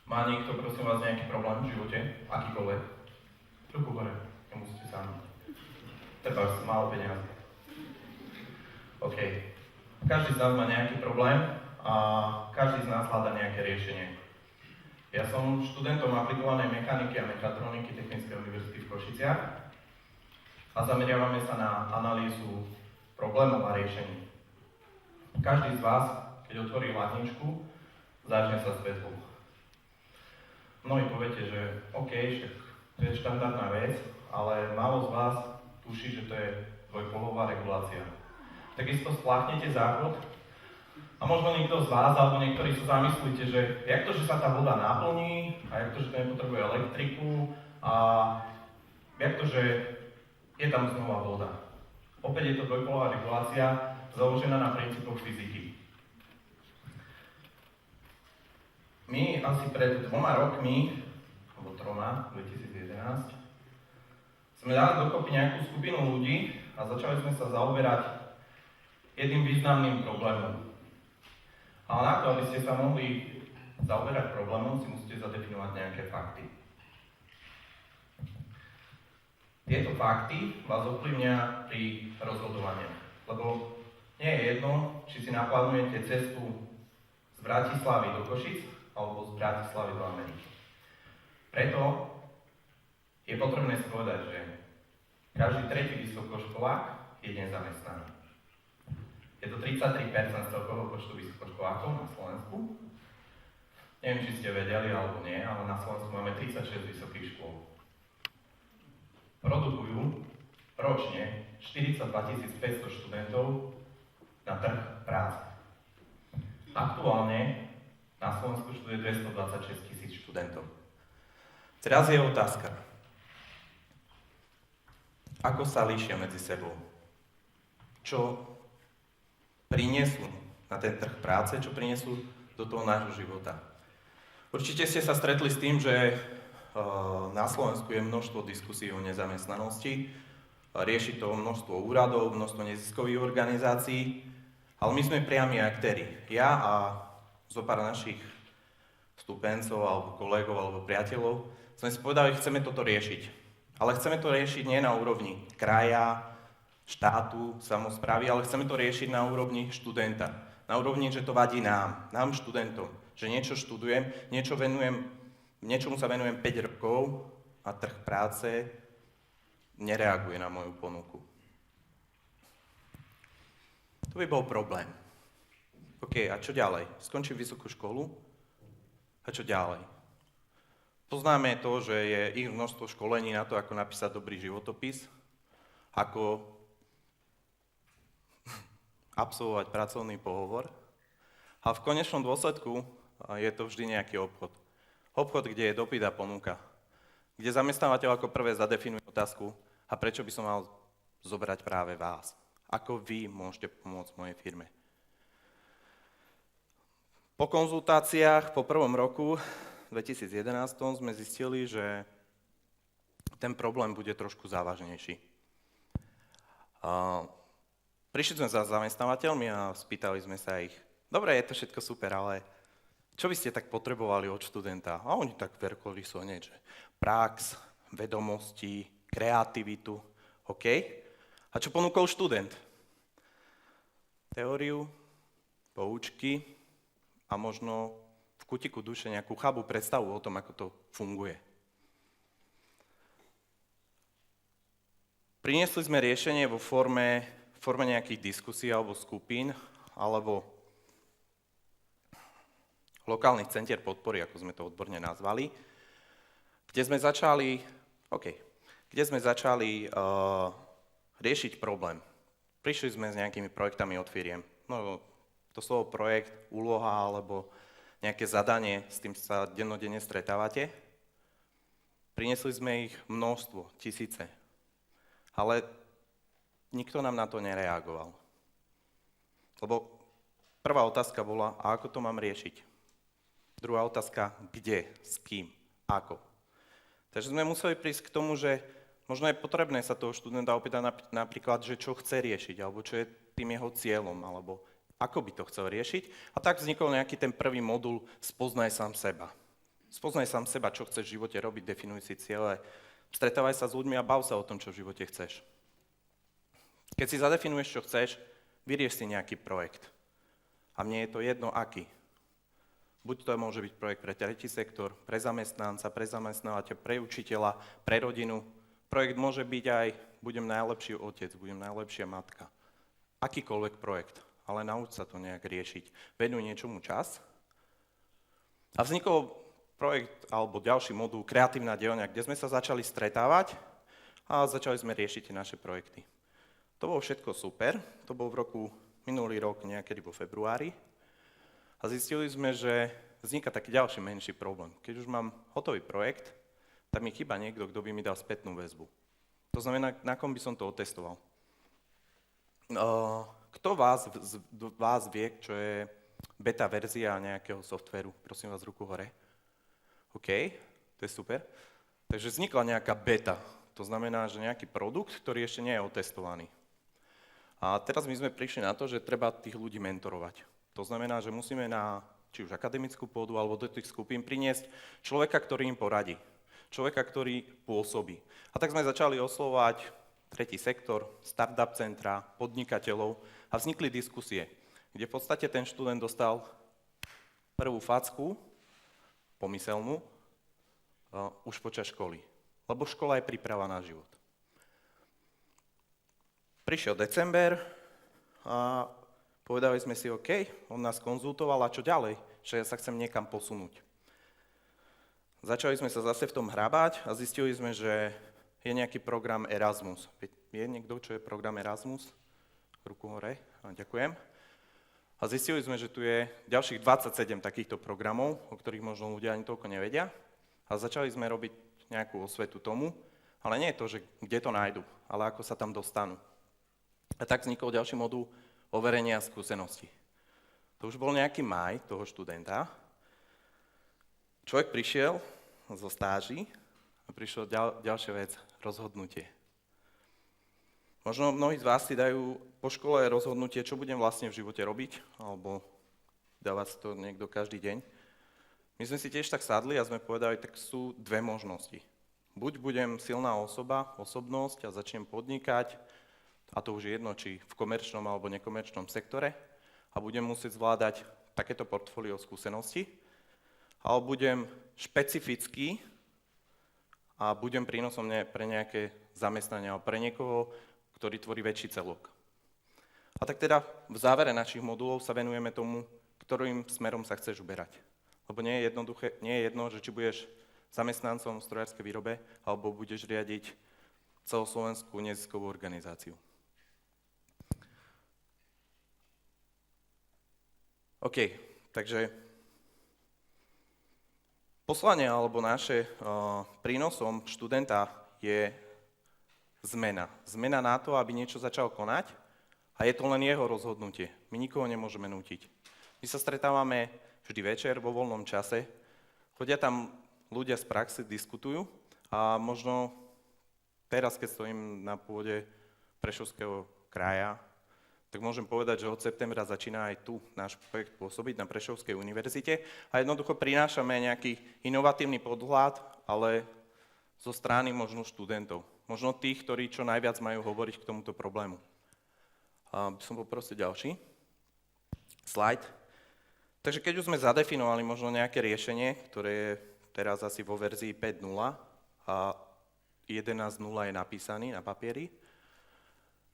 Má niekto, prosím vás, nejaký problém v živote? Akýkoľvek? Ruku hore, nemusíte sami. Treba málo peniazy. OK. Každý z nás má nejaký problém a každý z nás hľadá nejaké riešenie. Ja som študentom aplikovanej mechaniky a mechatroniky Technickej univerzity v Košiciach a zameriavame sa na analýzu problémov a riešení. Každý z vás, keď otvorí ladničku, začne sa svetlo. Mnohí poviete, že OK, však to je štandardná vec, ale málo z vás tuší, že to je dvojpolová regulácia. Takisto spláchnete záchod a možno niekto z vás, alebo niektorí sa zamyslíte, že jak to, že sa tá voda naplní a jak to, že to nepotrebuje elektriku a jak to, že je tam znova voda. Opäť je to dvojpolová regulácia založená na princípoch fyziky. My asi pred 2 rokmi, alebo 3, 2011, sme dali dokopy nejakú skupinu ľudí a začali sme sa zaoberať jedným významným problémom. Ale na to, aby ste sa mohli zaoberať problémom, si musíte zadefinovať nejaké fakty. Tieto fakty vás ovplyvňa pri rozhodovaní, lebo nie je jedno, či si naplánujete cestu z Bratislavy do Košic alebo z Bratislavy do Ameriky. Preto je potrebné si povedať, že každý tretí vysokoškolák je nezamestnaný. Je to 33% z celkového počtu vysokoškolákov na Slovensku. Neviem, či ste vedeli alebo nie, ale na Slovensku máme 36 vysokých škôl. Produkujú ročne 42 500 študentov na trh práce. Aktuálne na Slovensku študuje 226 000 študentov. Teraz je otázka. Ako sa líšia medzi sebou? Čo prinesú na ten trh práce, čo prinesú do toho nášho života? Určite ste sa stretli s tým, že na Slovensku je množstvo diskusí o nezamestnanosti, rieši to množstvo úradov, množstvo neziskových organizácií, ale my sme priami aktéri. Ja a zopár našich vstupencov, alebo kolegov, alebo priateľov sme si povedali, že chceme toto riešiť. Ale chceme to riešiť nie na úrovni kraja, štátu, samosprávy, ale chceme to riešiť na úrovni študenta. Na úrovni, že to vadí nám študentom. Že niečo študujem, niečomu sa venujem 5 rokov a trh práce nereaguje na moju ponuku. To by bol problém. OK, a čo ďalej? Skončím vysokú školu? A čo ďalej? Poznáme to, že je ich množstvo školení na to, ako napísať dobrý životopis, ako absolvovať pracovný pohovor. A v konečnom dôsledku je to vždy nejaký obchod. Obchod, kde je dopyt a ponuka. Kde zamestnávateľ ako prvé zadefinuje otázku, a prečo by som mal zobrať práve vás? Ako vy môžete pomôcť mojej firme? Po konzultáciách po prvom roku, 2011, sme zistili, že ten problém bude trošku závažnejší. Prišli sme za zamestnávateľmi a spýtali sme sa ich, dobre, je to všetko super, ale čo by ste tak potrebovali od študenta? A oni tak veľkoryso hneď, že prax, vedomosti, kreativitu, OK? A čo ponúkol študent? Teóriu, poučky a možno v kutiku duše nejakú chabú predstavu o tom, ako to funguje. Priniesli sme riešenie vo forme nejakých diskusí alebo skupín, alebo lokálnych centier podpory, ako sme to odborne nazvali, kde sme začali riešiť problém. Prišli sme s nejakými projektami od firiem. No, to slovo projekt, úloha alebo nejaké zadanie, s tým sa dennodenne stretávate. Priniesli sme ich množstvo, tisíce. Ale nikto nám na to nereagoval. Lebo prvá otázka bola, a ako to mám riešiť? Druhá otázka, kde, s kým, ako. Takže sme museli prísť k tomu, že možno je potrebné sa toho študenta opýtať napríklad, že čo chce riešiť, alebo čo je tým jeho cieľom, alebo ako by to chcel riešiť. A tak vznikol nejaký ten prvý modul Spoznaj sám seba. Spoznaj sám seba, čo chceš v živote robiť, definuj si ciele, stretávaj sa s ľuďmi a bav sa o tom, čo v živote chceš. Keď si zadefinuješ, čo chceš, vyrieš si nejaký projekt. A mne je to jedno, aký. Buď to môže byť projekt pre tretí sektor, pre zamestnanca, pre zamestnávateľa, pre učiteľa, pre rodinu. Projekt môže byť aj, budem najlepší otec, budem najlepšia matka. Akýkoľvek projekt, ale nauč sa to nejak riešiť. Venuj niečomu čas. A vznikol projekt alebo ďalší modul Kreatívna dielňa, kde sme sa začali stretávať a začali sme riešiť tie naše projekty. To bolo všetko super, to bol minulý rok niekedy vo februári a zistili sme, že vzniká taký ďalší menší problém. Keď už mám hotový projekt, tak mi chýba niekto, kto by mi dal spätnú väzbu. To znamená, na kom by som to otestoval. Kto vás vie, čo je beta verzia nejakého softvéru? Prosím vás, ruku hore. OK, to je super. Takže vznikla nejaká beta. To znamená, že nejaký produkt, ktorý ešte nie je otestovaný. A teraz my sme prišli na to, že treba tých ľudí mentorovať. To znamená, že musíme na či už akademickú pôdu alebo do tých skupín priniesť človeka, ktorý im poradí. Človeka, ktorý pôsobí. A tak sme začali oslovať tretí sektor, startup centra, podnikateľov a vznikli diskusie, kde v podstate ten študent dostal prvú facku, pomyselnú, už počas školy. Lebo škola je príprava na život. Prišiel december a povedali sme si, OK, on nás konzultoval a čo ďalej, že ja sa chcem niekam posunúť. Začali sme sa zase v tom hrabať a zistili sme, že je nejaký program Erasmus. Je niekto, čo je program Erasmus? Ruku hore, ďakujem. A zistili sme, že tu je ďalších 27 takýchto programov, o ktorých možno ľudia ani toľko nevedia. A začali sme robiť nejakú osvetu tomu, ale nie je to, že kde to nájdu, ale ako sa tam dostanú. A tak vznikol ďalší modul overenia skúseností. To už bol nejaký máj toho študenta. Človek prišiel zo stáží a prišiel ďalšia vec, rozhodnutie. Možno mnohí z vás si dajú po škole rozhodnutie, čo budem vlastne v živote robiť, alebo dáva si to niekto každý deň. My sme si tiež tak sadli a sme povedali, tak sú dve možnosti. Buď budem silná osobnosť a začnem podnikať, a to už je jedno, či v komerčnom alebo nekomerčnom sektore, a budem musieť zvládať takéto portfólio skúseností, alebo budem špecifický a budem prínosom pre nejaké zamestnania alebo pre niekoho, ktorý tvorí väčší celok. A tak teda v závere našich modulov sa venujeme tomu, ktorým smerom sa chceš uberať. Lebo nie je jedno, že či budeš zamestnancom v strojárskej výrobe, alebo budeš riadiť celoslovenskú neziskovú organizáciu. OK, takže poslanie alebo naše prínosom študenta je zmena. Zmena na to, aby niečo začal konať a je to len jeho rozhodnutie. My nikoho nemôžeme nútiť. My sa stretávame vždy večer vo voľnom čase, chodia tam ľudia z praxe, diskutujú a možno teraz, keď stojím na pôde Prešovského kraja, tak môžem povedať, že od septembra začína aj tu náš projekt pôsobiť na Prešovskej univerzite a jednoducho prinášame nejaký inovatívny podhľad, ale zo strany možno študentov. Možno tých, ktorí čo najviac majú hovoriť k tomuto problému. By som poprosil ďalší slajd. Takže keď už sme zadefinovali možno nejaké riešenie, ktoré je teraz asi vo verzii 5.0 a 11.0 je napísaný na papieri,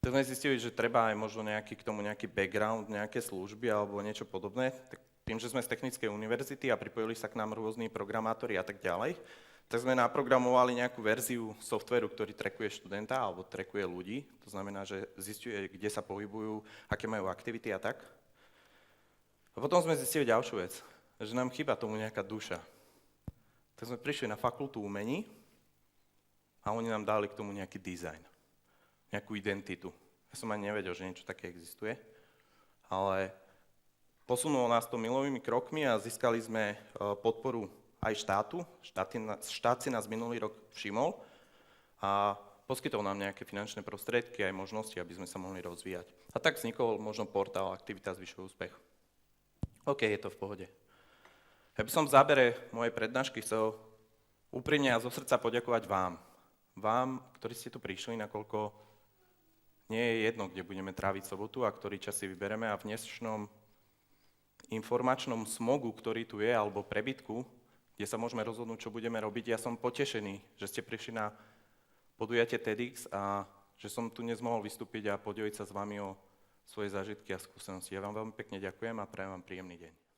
tak sme zistili, že treba aj možno k tomu nejaký background, nejaké služby alebo niečo podobné. Tak tým, že sme z technickej univerzity a pripojili sa k nám rôzni programátori a tak ďalej, tak sme naprogramovali nejakú verziu softvéru, ktorý trackuje študenta alebo trackuje ľudí. To znamená, že zisťuje, kde sa pohybujú, aké majú aktivity a tak. A potom sme zistili ďalšiu vec, že nám chýba tomu nejaká duša. Tak sme prišli na fakultu umení a oni nám dali k tomu nejaký dizajn, nejakú identitu. Ja som ani nevedel, že niečo také existuje, ale posunulo nás to milovými krokmi a získali sme podporu aj štátu. Štát si nás minulý rok všimol a poskytol nám nejaké finančné prostriedky aj možnosti, aby sme sa mohli rozvíjať. A tak vznikol možno portál Aktivita zvyšuje úspech. OK, je to v pohode. Ja by som v závere mojej prednášky chcel úprimne a zo srdca poďakovať vám. Vám, ktorí ste tu prišli, nakoľko nie je jedno, kde budeme tráviť sobotu a ktorý čas si vybereme a v dnešnom informačnom smogu, ktorý tu je, alebo prebytku, kde sa môžeme rozhodnúť, čo budeme robiť, ja som potešený, že ste prišli na podujatie TEDx a že som tu dnes mohol vystúpiť a podeliť sa s vami o svoje zážitky a skúsenosti. Ja vám veľmi pekne ďakujem a prajem vám príjemný deň.